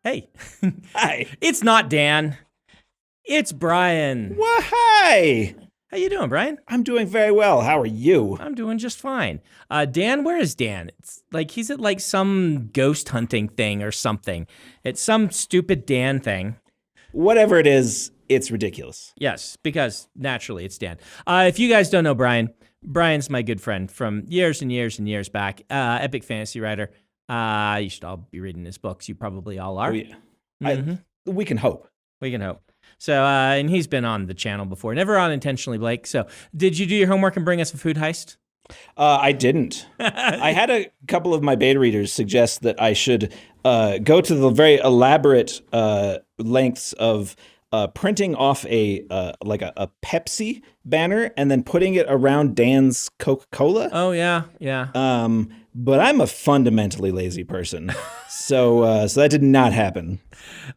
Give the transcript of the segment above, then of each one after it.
Hey. Hi. It's not Dan. It's Brian. Well, hi. How you doing, Brian? I'm doing very well. How are you? I'm doing just fine. Dan, where is Dan? It's like he's at like some ghost hunting thing or something. It's some stupid Dan thing. Whatever it is, it's ridiculous. Yes, because naturally it's Dan. If you guys don't know Brian's my good friend from years and years and years back. Epic fantasy writer. You should all be reading his books. You probably all are. Oh, yeah. We can hope. We can hope. So, and he's been on the channel before. Never unintentionally, Blake. So, did you do your homework and bring us a food heist? I didn't. I had a couple of my beta readers suggest that I should go to the very elaborate lengths of printing off a Pepsi banner and then putting it around Dan's Coca-Cola. Oh, yeah. But I'm a fundamentally lazy person, so that did not happen.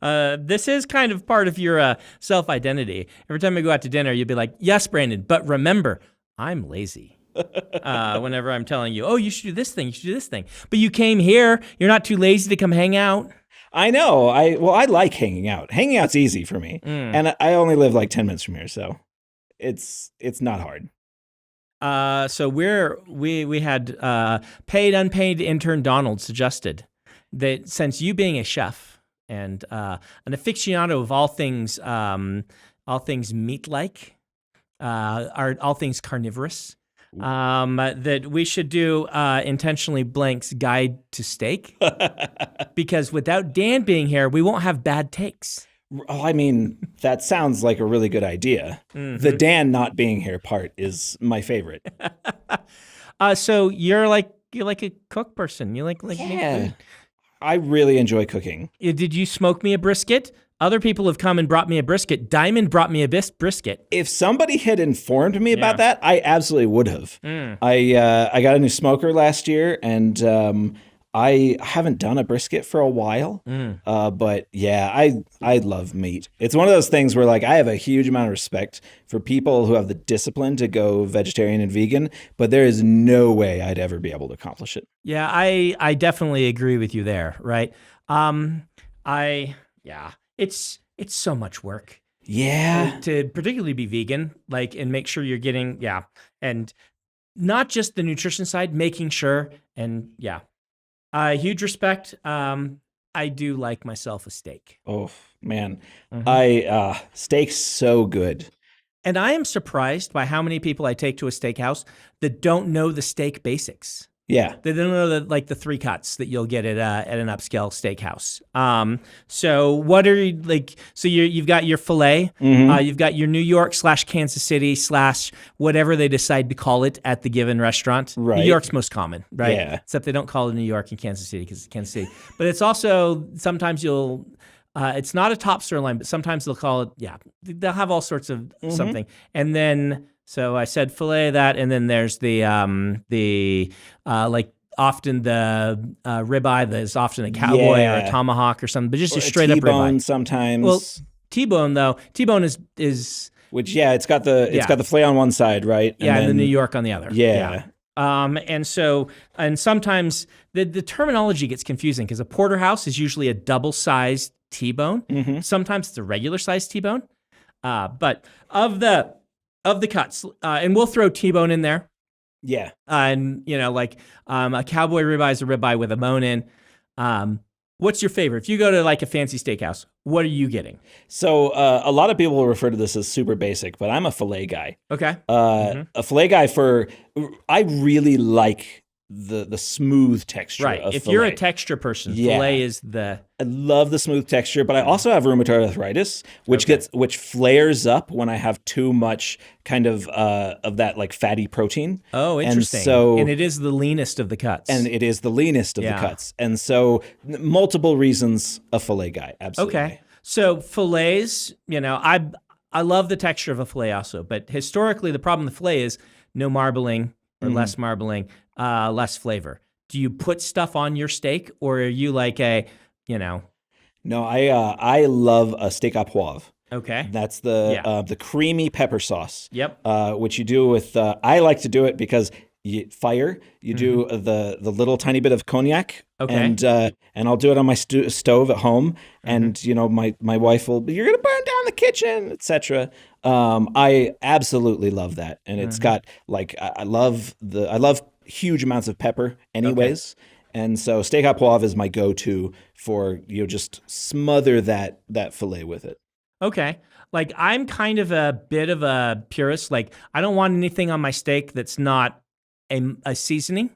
This is kind of part of your self-identity. Every time we go out to dinner, you'll be like, yes, Brandon, but remember, I'm lazy. Whenever I'm telling you, oh, you should do this thing, you should do this thing. But you came here, you're not too lazy to come hang out. I know. I like hanging out. Hanging out's easy for me. And I only live like 10 minutes from here, so it's not hard. So we had paid, unpaid intern Donald suggested that since you being a chef and an aficionado of all things meat-like, all things carnivorous, that we should do intentionally Blank's Guide to Steak, because without Dan being here, we won't have bad takes. Oh, I mean, that sounds like a really good idea. Mm-hmm. The Dan not being here part is my favorite. So you're like a cook person. You like yeah. I really enjoy cooking. Did you smoke me a brisket? Other people have come and brought me a brisket. Diamond brought me a brisket. If somebody had informed me about that, I absolutely would have. I got a new smoker last year, and I haven't done a brisket for a while. But yeah, I love meat. It's one of those things where like I have a huge amount of respect for people who have the discipline to go vegetarian and vegan, but there is no way I'd ever be able to accomplish it. Yeah, I definitely agree with you there, right? It's so much work. Yeah. To particularly be vegan, like, and make sure you're getting, and not just the nutrition side, making sure, and huge respect. I do like myself a steak. Oh, man. Steak's so good. And I am surprised by how many people I take to a steakhouse that don't know the steak basics. Yeah. They don't know the three cuts that you'll get at an upscale steakhouse. So what are you like? So you've got your filet, you've got your New York / Kansas City / whatever they decide to call it at the given restaurant. Right. New York's most common, right? Yeah. Except they don't call it New York and Kansas City because it's Kansas City. But it's also sometimes it's not a top sirloin, but sometimes they'll call it. Yeah, they'll have all sorts of something, and then. So I said fillet that, and then there's the often the ribeye that is often a cowboy or a tomahawk or something, but just a straight up ribeye. Sometimes. Well, T-bone though, T-bone is which it's got the fillet on one side, right? And then New York on the other. Yeah. And sometimes the terminology gets confusing because a porterhouse is usually a double-sized T-bone. Sometimes it's a regular-sized T-bone, but of the cuts, and we'll throw T-bone in there. Yeah. And, a cowboy ribeye is a ribeye with a bone in. What's your favorite? If you go to like a fancy steakhouse, what are you getting? So a lot of people refer to this as super basic, but I'm a filet guy. Okay. A filet guy I really like the smooth texture of if filet. You're a texture person, filet is I love the smooth texture, but I also have rheumatoid arthritis, which flares up when I have too much kind of that like fatty protein. Oh, interesting. And it is the leanest of the cuts. The cuts. And so multiple reasons a filet guy. Absolutely. Okay. So fillets, I love the texture of a filet also, but historically the problem with filet is no marbling or less marbling. Less flavor. Do you put stuff on your steak, or are you like No, I love a steak à poivre. Okay. That's the creamy pepper sauce. Yep. Which you do with. I like to do it because fire. You do the little tiny bit of cognac, Okay. and I'll do it on my stove at home. And my wife will, you're gonna burn down the kitchen, etc. I absolutely love that, and it's got like I love huge amounts of pepper, anyways. And so steak au poivre is my go-to for just smother that fillet with it. Okay. Like I'm kind of a bit of a purist. Like I don't want anything on my steak that's not a seasoning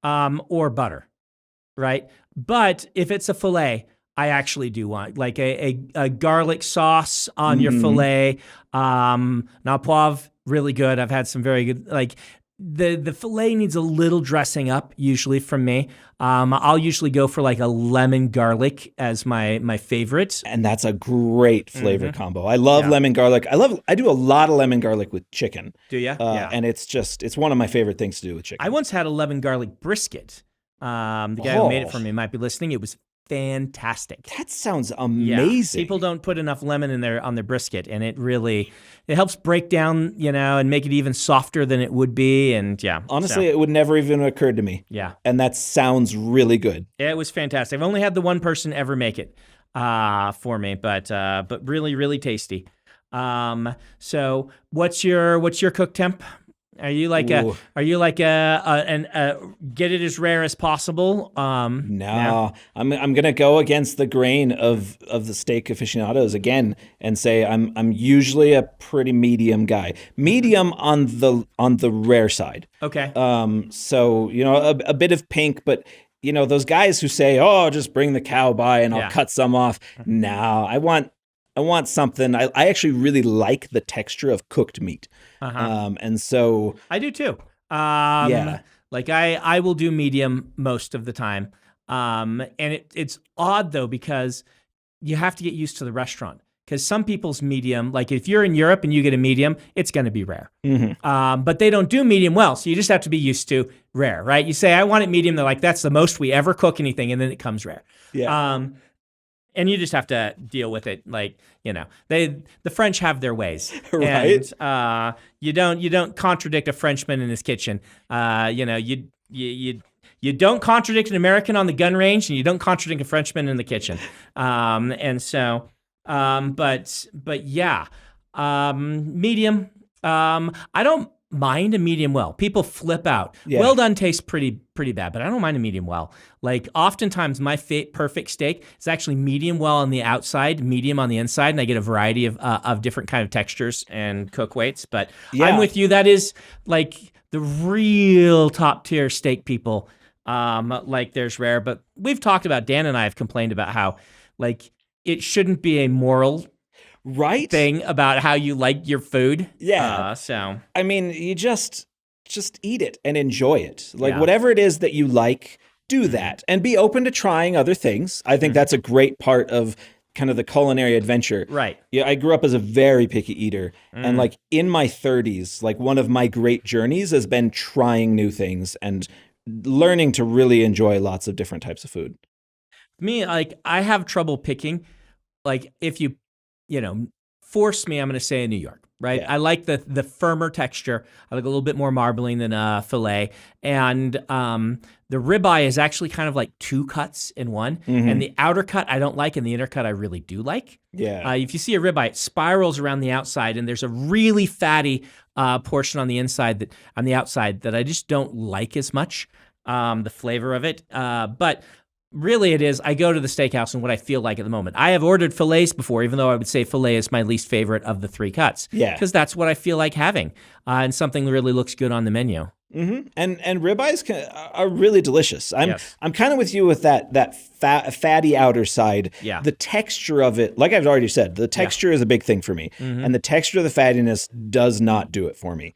or butter, right? But if it's a fillet, I actually do want like a garlic sauce on your fillet. Now poivre, really good. I've had some very good, like the fillet needs a little dressing up usually from me. I'll usually go for like a lemon garlic as my favorite. And that's a great flavor combo. I love lemon garlic. I do a lot of lemon garlic with chicken. Do you? Yeah. And it's one of my favorite things to do with chicken. I once had a lemon garlic brisket. The guy who made it for me might be listening. It was fantastic. That sounds amazing. Yeah. People don't put enough lemon in on their brisket, and it helps break down, and make it even softer than it would be. And honestly, it would never even occur to me. Yeah. And that sounds really good. It was fantastic. I've only had the one person ever make it for me, but really, really tasty. So what's your cook temp? Are you like get it as rare as possible? No, I'm gonna go against the grain of the steak aficionados again and say I'm usually a pretty medium guy. Medium on the rare side. Okay. So a bit of pink, but those guys who say, "Oh, just bring the cow by and I'll cut some off." No, I want something. I actually really like the texture of cooked meat. And so I do too. Like I will do medium most of the time. And it's odd though, because you have to get used to the restaurant. Because some people's medium, like if you're in Europe and you get a medium, it's going to be rare. But they don't do medium well. So you just have to be used to rare, right? You say, I want it medium. They're like, that's the most we ever cook anything. And then it comes rare. Yeah. And you just have to deal with it, like the French have their ways, right? And you don't contradict a Frenchman in his kitchen. You don't contradict an American on the gun range, and you don't contradict a Frenchman in the kitchen. And so, but yeah, medium. I don't mind a medium well. People flip out. Yeah. Well done tastes pretty bad, but I don't mind a medium well. Like oftentimes my perfect steak is actually medium well on the outside, medium on the inside, and I get a variety of different kind of textures and cook weights. But I'm with you. That is like the real top tier steak people. Like there's rare, but we've talked about, Dan and I have complained about how like it shouldn't be a moral thing about how you like your food. Yeah. So I mean, you just eat it and enjoy it. Like whatever it is that you like, do that and be open to trying other things. I think that's a great part of kind of the culinary adventure. Right. Yeah, I grew up as a very picky eater, and like in my 30s, like one of my great journeys has been trying new things and learning to really enjoy lots of different types of food. Me, like I have trouble picking. Like if you force me, I'm going to say in New York, right? Yeah. I like the firmer texture. I like a little bit more marbling than filet. And the ribeye is actually kind of like two cuts in one. And the outer cut I don't like, and the inner cut I really do like. Yeah. If you see a ribeye, it spirals around the outside, and there's a really fatty portion on the outside that I just don't like as much, the flavor of it. But really it is, I go to the steakhouse and what I feel like at the moment. I have ordered fillets before, even though I would say filet is my least favorite of the three cuts. Yeah. Because that's what I feel like having. And something that really looks good on the menu. And ribeyes are really delicious. I'm kind of with you with that fatty outer side. Yeah. The texture of it, like I've already said, the texture is a big thing for me. And the texture of the fattiness does not do it for me.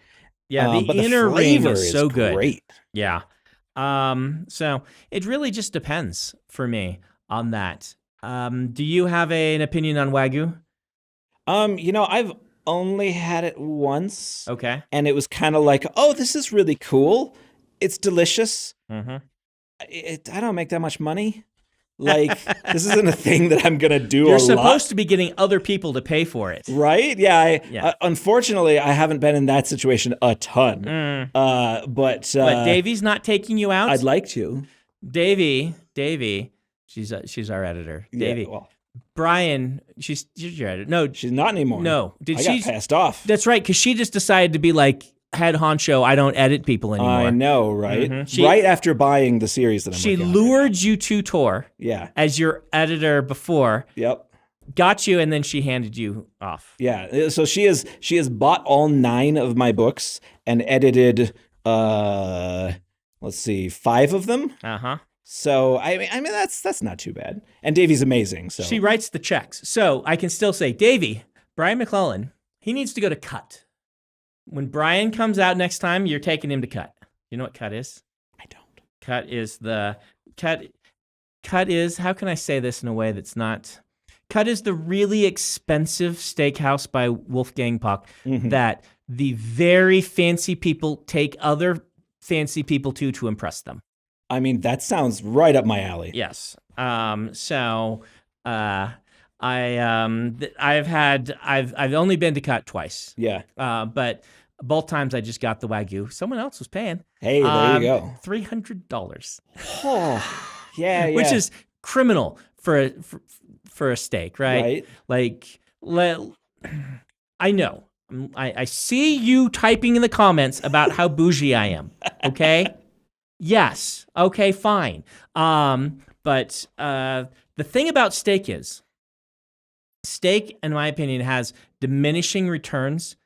Yeah, but the inner ring is so good. Great. Yeah. So it really just depends for me on that. Do you have an opinion on Wagyu? I've only had it once. Okay. And it was kind of like, oh, this is really cool. It's delicious. I don't make that much money. Like, this isn't a thing that I'm going to do You're a lot. supposed to be getting other people to pay for it. Right? Yeah. Unfortunately, I haven't been in that situation a ton. But Davey's not taking you out? I'd like to. Davey, she's our editor. Davey. Yeah, well, Brian, she's your editor. No, she's not anymore. No. I got passed off. That's right, because she just decided to be like, head honcho, I don't edit people anymore. I know, right? Right after buying the series that I'm working on. She lured you to Tor as your editor before. Yep. Got you, and then she handed you off. Yeah. So she has bought all 9 of my books and edited, let's see, 5 of them. Uh-huh. So I mean that's not too bad. And Davey's amazing. So she writes the checks. So I can still say, Davey, Brian McClellan, he needs to go to cut. When Brian comes out next time, you're taking him to cut. You know what cut is? I don't. Cut is how can I say this in a way that's not... Cut is the really expensive steakhouse by Wolfgang Puck that the very fancy people take other fancy people to impress them. I mean, that sounds right up my alley. Yes. I've only been to Cut twice. Yeah. But both times I just got the Wagyu. Someone else was paying. Hey, there you go. $300. Oh, yeah. Which is criminal for a steak, right? Like, I know. I see you typing in the comments about how bougie I am. Okay. Yes. Okay, fine. But the thing about steak is, steak, in my opinion, has diminishing returns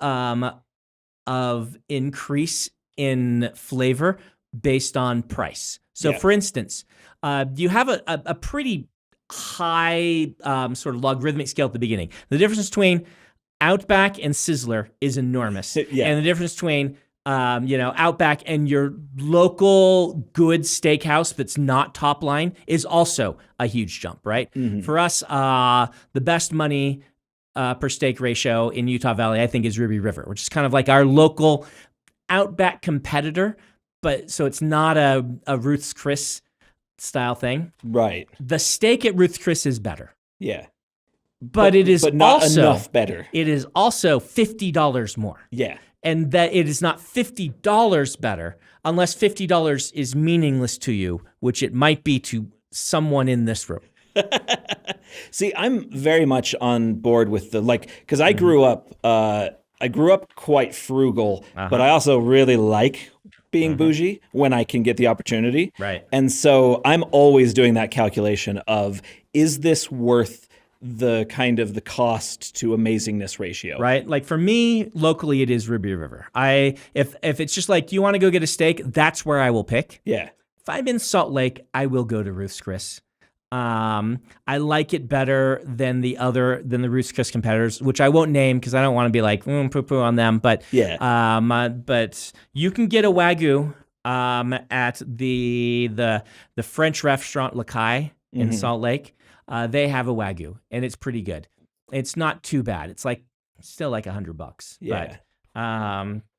of increase in flavor based on price. So, for instance, you have a pretty high sort of logarithmic scale at the beginning. The difference between Outback and Sizzler is enormous. And the difference between Outback and your local good steakhouse that's not top line is also a huge jump, right? For us, the best money per steak ratio in Utah Valley, I think, is Ruby River, which is kind of like our local Outback competitor, but so it's not a Ruth's Chris style thing. Right. The steak at Ruth's Chris is better. Yeah. But it is not also enough better. It is also $50 more. Yeah. And that it is not $50 better unless $50 is meaningless to you, which it might be to someone in this room. See, I'm very much on board with because I grew up quite frugal, but I also really like being bougie when I can get the opportunity. Right. And so I'm always doing that calculation of, is this worth the kind of the cost to amazingness ratio? Right. Like for me, locally, it is Ruby River. If it's just like, do you want to go get a steak? That's where I will pick. Yeah. If I'm in Salt Lake, I will go to Ruth's Chris. I like it better than the Ruth's Chris competitors, which I won't name because I don't want to be like poo-poo on them. But but you can get a Wagyu at the French restaurant Lacaille in Salt Lake. They have a Wagyu and it's pretty good. It's not too bad. It's still like $100. Yeah.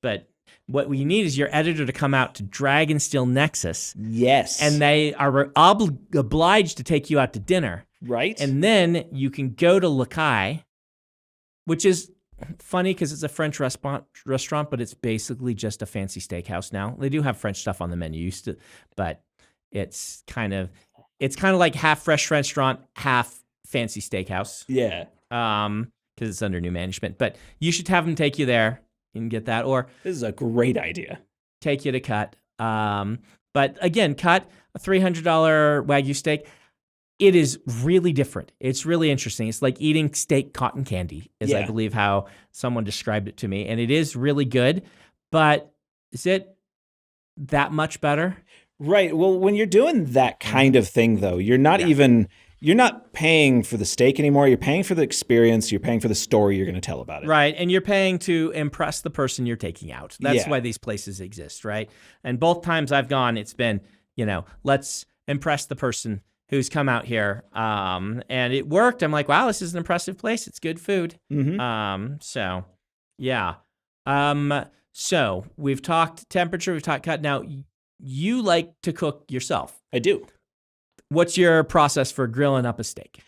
But what we need is your editor to come out to Dragonsteel Nexus. Yes. And they are obliged to take you out to dinner. Right. And then you can go to Lacaille, which is funny because it's a French restaurant, but it's basically just a fancy steakhouse now. They do have French stuff on the menu, but it's kind of like half fresh restaurant, half fancy steakhouse. Yeah. Because it's under new management. But you should have them take you there. You can get that, or this is a great idea. Take you to Cut. But again, Cut, a $300 Wagyu steak. It is really different. It's really interesting. It's like eating steak cotton candy, is I believe how someone described it to me. And it is really good, but is it that much better? Right. Well, when you're doing that kind of thing, though, you're not paying for the steak anymore. You're paying for the experience. You're paying for the story you're going to tell about it. Right. And you're paying to impress the person you're taking out. That's why these places exist, right? And both times I've gone, it's been, let's impress the person who's come out here. And it worked. I'm like, wow, this is an impressive place. It's good food. So, yeah. So we've talked temperature. We've talked cut. Now, you like to cook yourself. I do. What's your process for grilling up a steak?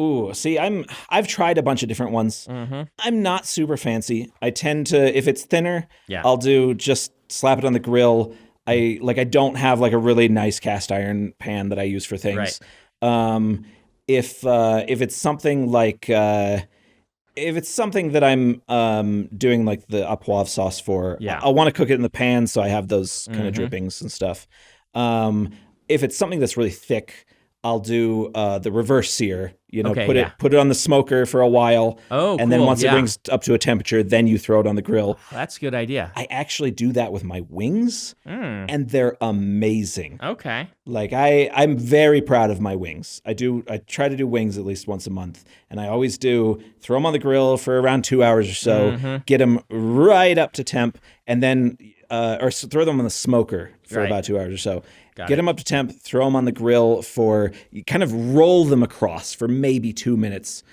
Ooh, see, I've tried a bunch of different ones. I'm not super fancy. I tend to, if it's thinner, I'll do just slap it on the grill. I don't have like a really nice cast iron pan that I use for things. Right. If it's something like if it's something that I'm doing like the au poivre sauce for, I want to cook it in the pan so I have those kind of drippings and stuff. If it's something that's really thick, I'll do the reverse sear. Put it on the smoker for a while. Oh, and then once it brings up to a temperature, then you throw it on the grill. That's a good idea. I actually do that with my wings, and they're amazing. Okay. Like I'm very proud of my wings. I try to do wings at least once a month, and I always do throw them on the grill for around 2 hours or so, get them right up to temp, and then or throw them on the smoker for about 2 hours or so. Get them up to temp, throw them on the grill you kind of roll them across for maybe 2 minutes,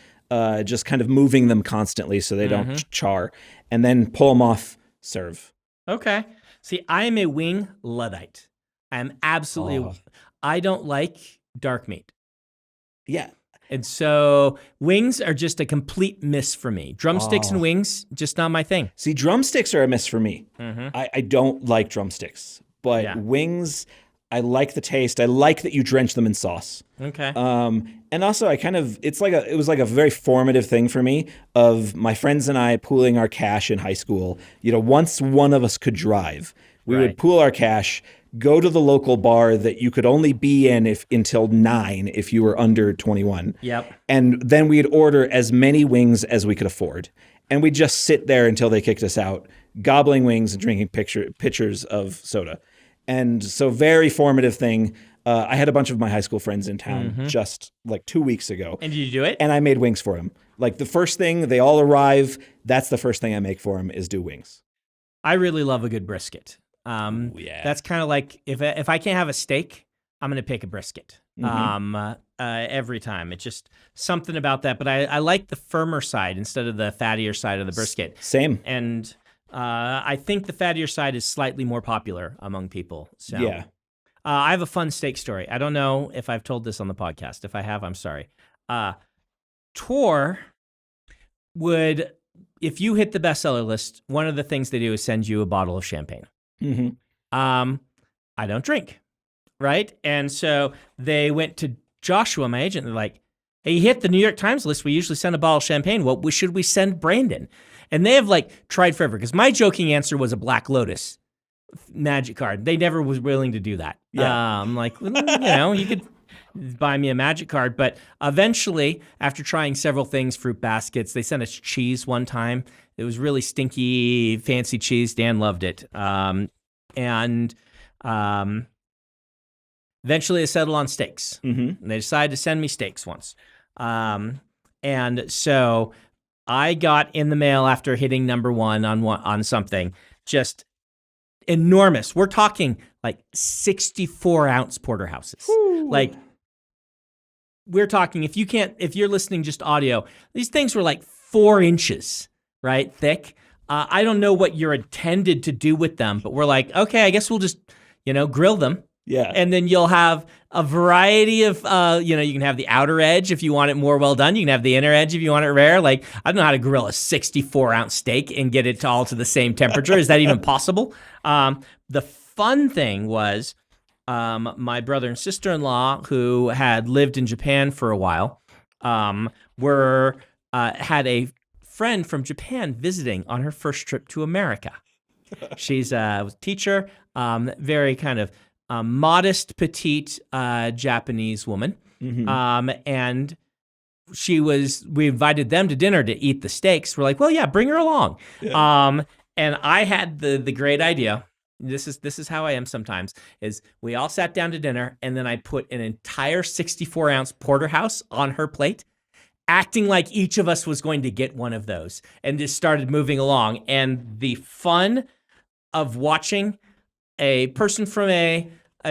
just kind of moving them constantly so they don't char, and then pull them off, serve. Okay. See, I am a wing Luddite. I'm absolutely, I don't like dark meat. Yeah. And so wings are just a complete miss for me. Drumsticks and wings, just not my thing. See, drumsticks are a miss for me. I don't like drumsticks, but wings, I like the taste. I like that you drench them in sauce. Okay. And also it was like a very formative thing for me of my friends and I pooling our cash in high school. Once one of us could drive, we would pool our cash, go to the local bar that you could only be in until 9 if you were under 21. Yep. And then we'd order as many wings as we could afford. And we'd just sit there until they kicked us out, gobbling wings and drinking pitchers of soda. And so very formative thing. I had a bunch of my high school friends in town just like 2 weeks ago. And did you do it? And I made wings for them. Like the first thing, they all arrive. That's the first thing I make for them is do wings. I really love a good brisket. That's kind of like if I can't have a steak, I'm going to pick a brisket every time. It's just something about that. But I like the firmer side instead of the fattier side of the brisket. Same. And I think the fattier side is slightly more popular among people. So yeah. I have a fun steak story. I don't know if I've told this on the podcast. If I have, I'm sorry. Tor would, if you hit the bestseller list, one of the things they do is send you a bottle of champagne. I don't drink, right? And so they went to Joshua, my agent, and they're like, hey, you hit the New York Times list. We usually send a bottle of champagne. What should we send Brandon? And they have tried forever, because my joking answer was a Black Lotus magic card. They never was willing to do that. Yeah. I'm like, well, you could buy me a magic card. But eventually, after trying several things, fruit baskets, they sent us cheese one time. It was really stinky, fancy cheese. Dan loved it. And eventually they settled on steaks. And they decided to send me steaks once. And so I got in the mail after hitting number one on something, just enormous. We're talking 64-ounce porterhouses. Whew. We're talking, if you're listening just audio, these things were 4 inches, right, thick. I don't know what you're intended to do with them, but we're like, okay, I guess we'll just, grill them. Yeah. And then you'll have a variety of, you can have the outer edge if you want it more well done. You can have the inner edge if you want it rare. I don't know how to grill a 64-ounce steak and get it all to the same temperature. Is that even possible? The fun thing was my brother and sister-in-law, who had lived in Japan for a while, had a friend from Japan visiting on her first trip to America. She's a teacher, very kind of modest, petite Japanese woman. And we invited them to dinner to eat the steaks. We're like, well, yeah, bring her along. Yeah. And I had the great idea. This is how I am sometimes, is we all sat down to dinner, and then I put an entire 64-ounce porterhouse on her plate, acting like each of us was going to get one of those, and just started moving along. And the fun of watching a person from a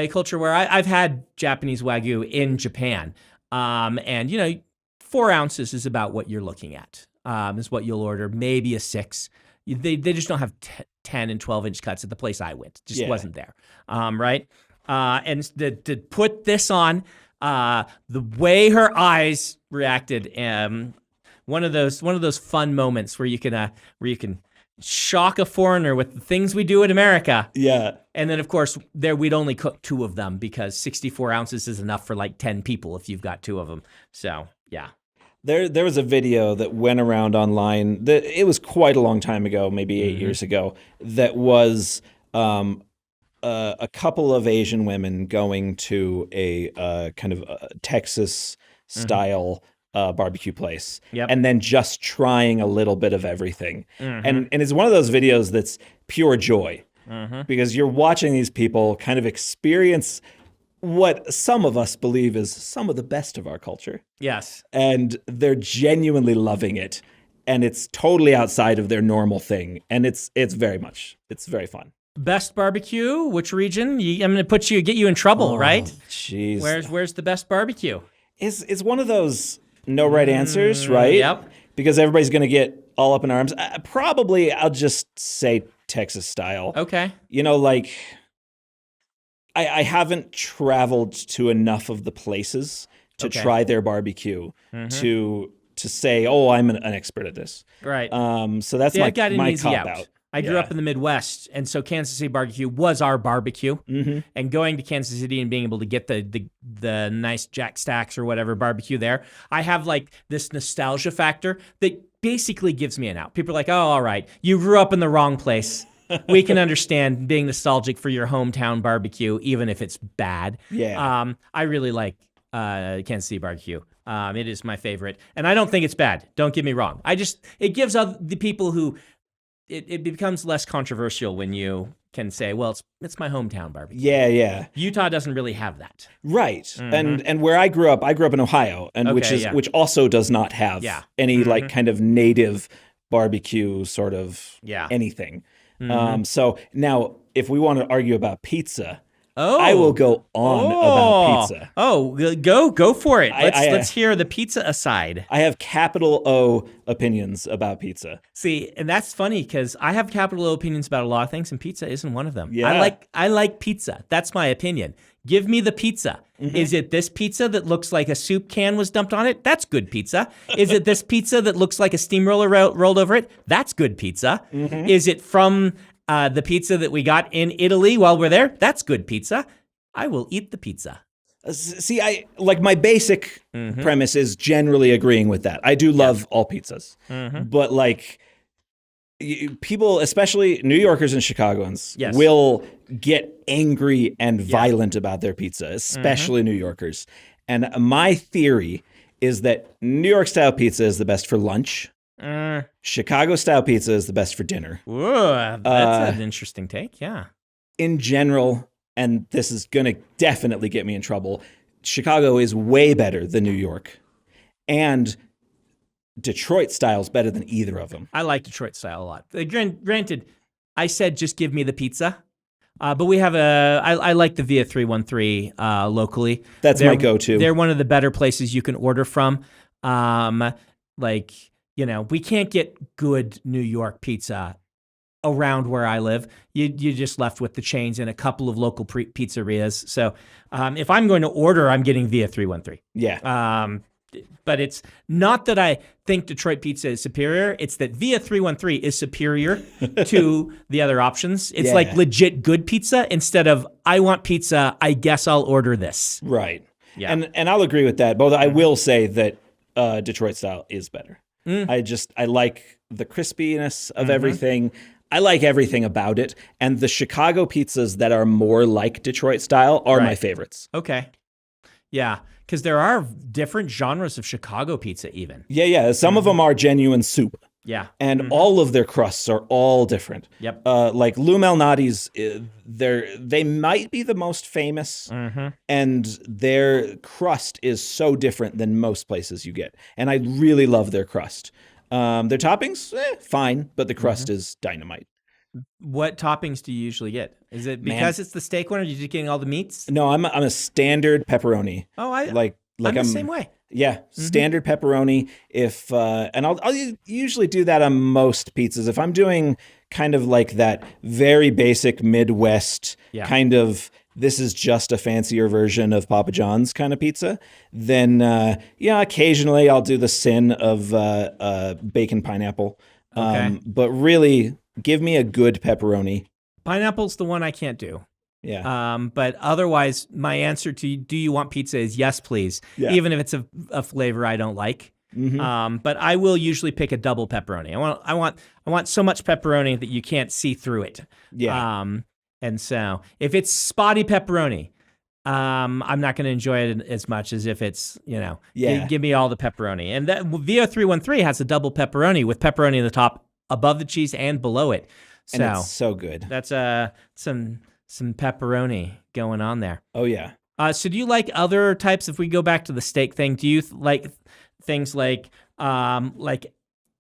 culture where I've had Japanese Wagyu in Japan, and 4 ounces is about what you're looking at, is what you'll order, maybe a 6. They just don't have 10 and 12-inch cuts at the place I went. Just wasn't there, right? And to put this on The way her eyes reacted, one of those fun moments where you can shock a foreigner with the things we do in America. Yeah. And then, of course, we'd only cook 2 of them because 64 ounces is enough for like 10 people if you've got 2 of them. So, yeah. There was a video that went around online that it was quite a long time ago, maybe 8 years ago, that was a couple of Asian women going to a kind of Texas style barbecue place, and then just trying a little bit of everything. And it's one of those videos that's pure joy because you're watching these people kind of experience what some of us believe is some of the best of our culture. Yes. And they're genuinely loving it. And it's totally outside of their normal thing. And it's very fun. Best barbecue? Which region? I'm going to get you in trouble, right? Jeez. Where's the best barbecue? It's one of those no right answers, right? Yep. Because everybody's going to get all up in arms. Probably, I'll just say Texas style. Okay. You know, like, I haven't traveled to enough of the places to try their barbecue to say, oh, I'm an expert at this. Right. So that's my cop-out. I grew up in the Midwest, and so Kansas City barbecue was our barbecue. And going to Kansas City and being able to get the nice Jack Stacks or whatever barbecue there, I have like this nostalgia factor that basically gives me an out. People are like, oh, all right, you grew up in the wrong place. We can understand being nostalgic for your hometown barbecue, even if it's bad. Yeah. I really like Kansas City barbecue. It is my favorite, and I don't think it's bad. Don't get me wrong. It gives the people who it becomes less controversial when you can say, well, it's my hometown barbecue. Yeah. Utah doesn't really have that. Right. And where I grew up in Ohio, and which also does not have any like kind of native barbecue sort of anything. So now if we want to argue about pizza, I will go on about pizza. Go for it. Let's hear the pizza aside. I have capital O opinions about pizza. See, and that's funny because I have capital O opinions about a lot of things, and pizza isn't one of them. Yeah. I like pizza. That's my opinion. Give me the pizza. Is it this pizza that looks like a soup can was dumped on it? That's good pizza. Is it this pizza that looks like a steamroller rolled over it? That's good pizza. Is it from the pizza that we got in Italy while we're there? That's good pizza. I will eat the pizza. See, I like my basic premise is generally agreeing with that. I do love all pizzas, but like people, especially New Yorkers and Chicagoans, will get angry and violent about their pizza, especially New Yorkers. And my theory is that New York style pizza is the best for lunch. Chicago style pizza is the best for dinner. Whoa, that's an interesting take. Yeah. In general, and this is going to definitely get me in trouble, Chicago is way better than New York. And Detroit style is better than either of them. I like Detroit style a lot. Granted, I said just give me the pizza. But we have I like the Via 313 locally. That's my go-to. They're one of the better places you can order from. We can't get good New York pizza around where I live. You're just left with the chains and a couple of local pizzerias. So if I'm going to order, I'm getting Via 313. Yeah. But it's not that I think Detroit pizza is superior. It's that Via 313 is superior to the other options. It's like legit good pizza instead of, I want pizza, I guess I'll order this. Right. Yeah. And I'll agree with that. But I will say that Detroit style is better. I like the crispiness of everything. I like everything about it. And the Chicago pizzas that are more like Detroit style are my favorites. Okay. Yeah. Because there are different genres of Chicago pizza even. Yeah. Some of them are genuine soup. Yeah. And all of their crusts are all different. Yep. Like Lou Malnati's, they might be the most famous, and their crust is so different than most places you get. And I really love their crust. Their toppings, fine, but the crust is dynamite. What toppings do you usually get? Is it because it's the steak one, or are you just getting all the meats? No, I'm a standard pepperoni. Oh, I'm the same way. Yeah, standard pepperoni. If and I'll usually do that on most pizzas. If I'm doing kind of like that very basic Midwest kind of this is just a fancier version of Papa John's kind of pizza, then occasionally I'll do the sin of bacon pineapple. Okay. But really, give me a good pepperoni. Pineapple's the one I can't do. Yeah. But otherwise, my answer to do you want pizza is yes, please. Yeah. Even if it's a flavor I don't like. But I will usually pick a double pepperoni. I want so much pepperoni that you can't see through it. Yeah. And so if it's spotty pepperoni, I'm not going to enjoy it as much as if it's, give me all the pepperoni. And that VO313 has a double pepperoni with pepperoni at the top, above the cheese and below it. So and it's so good. That's some pepperoni going on there. Oh yeah. So do you like other types? If we go back to the steak thing, do you like things like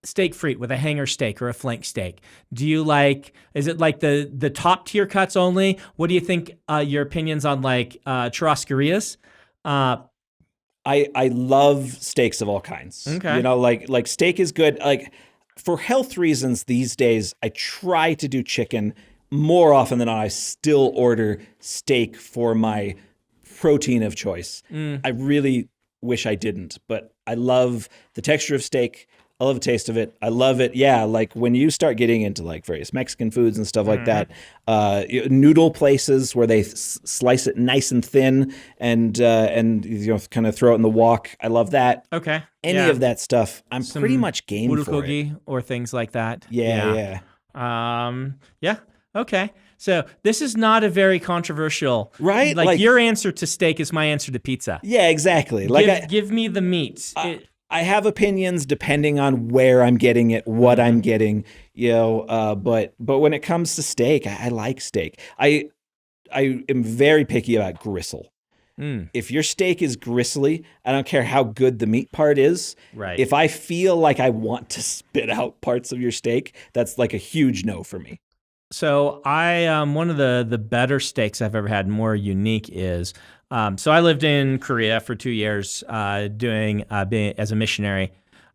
steak frite with a hanger steak or a flank steak? Is it like the top tier cuts only? What do you think your opinions on like churrascarias? I love steaks of all kinds. Okay. Like steak is good. Like for health reasons these days, I try to do chicken more often than not. I still order steak for my protein of choice. I really wish I didn't, but I love the texture of steak. I love the taste of it. I love it. Yeah, like when you start getting into like various Mexican foods and stuff like that, noodle places where they slice it nice and thin and kind of throw it in the wok. I love that. Okay. Any of that stuff, I'm pretty much game for it. Or things like that. Yeah. Yeah. Okay. So this is not a very controversial, right? Like your answer to steak is my answer to pizza. Yeah, exactly. Give me the meat. I have opinions depending on where I'm getting it, what I'm getting, but when it comes to steak, I like steak. I am very picky about gristle. If your steak is gristly, I don't care how good the meat part is. Right. If I feel like I want to spit out parts of your steak, that's like a huge no for me. So one of the better steaks I've ever had, more unique is, so I lived in Korea for 2 years, being as a missionary.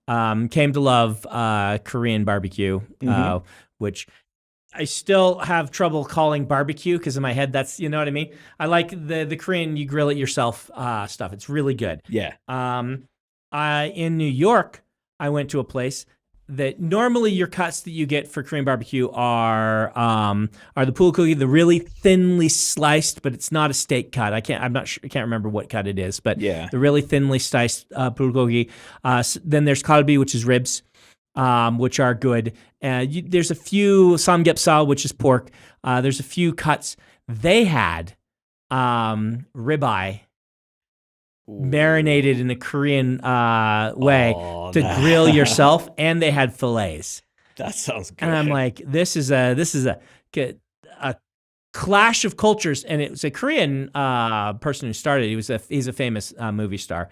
Came to love Korean barbecue, which I still have trouble calling barbecue because in my head that's, you know what I mean? I like the Korean, you grill it yourself stuff. It's really good. Yeah. In New York, I went to a place that normally your cuts that you get for Korean barbecue are the bulgogi, the really thinly sliced, but it's not a steak cut. I can't remember what cut it is, but yeah, the really thinly sliced bulgogi. Then there's kalbi, which is ribs, which are good. There's a few samgyeopsal, which is pork. There's a few cuts. They had ribeye marinated in a Korean way to grill yourself, and they had fillets. That sounds good. And I'm like, this is a clash of cultures, and it was a Korean person who started. He's a famous movie star.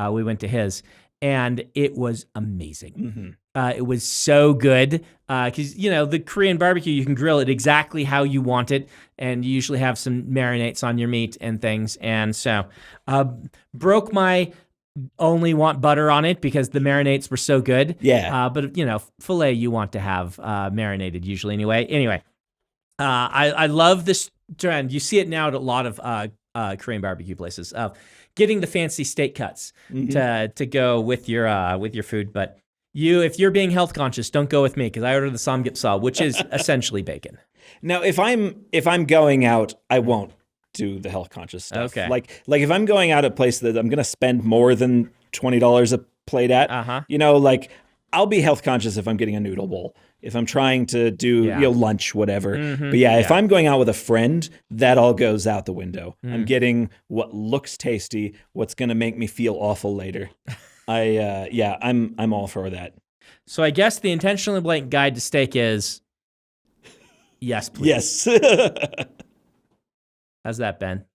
We went to his, and it was amazing. It was so good because the Korean barbecue, you can grill it exactly how you want it, and you usually have some marinades on your meat and things. And so broke my only want butter on it because the marinades were so good. Yeah. But filet you want to have marinated usually anyway. I love this trend. You see it now at a lot of Korean barbecue places of getting the fancy steak cuts to go with your food. But if you're being health conscious, don't go with me because I ordered the samgyeopsal, which is essentially bacon. Now, if I'm going out, I won't do the health conscious stuff. Okay. Like if I'm going out at a place that I'm going to spend more than $20 a plate at, I'll be health conscious if I'm getting a noodle bowl. If I'm trying to do lunch, whatever. But if I'm going out with a friend, that all goes out the window. I'm getting what looks tasty, what's going to make me feel awful later. I'm all for that. So I guess the intentionally blank guide to steak is yes, please. Yes. How's that, Ben?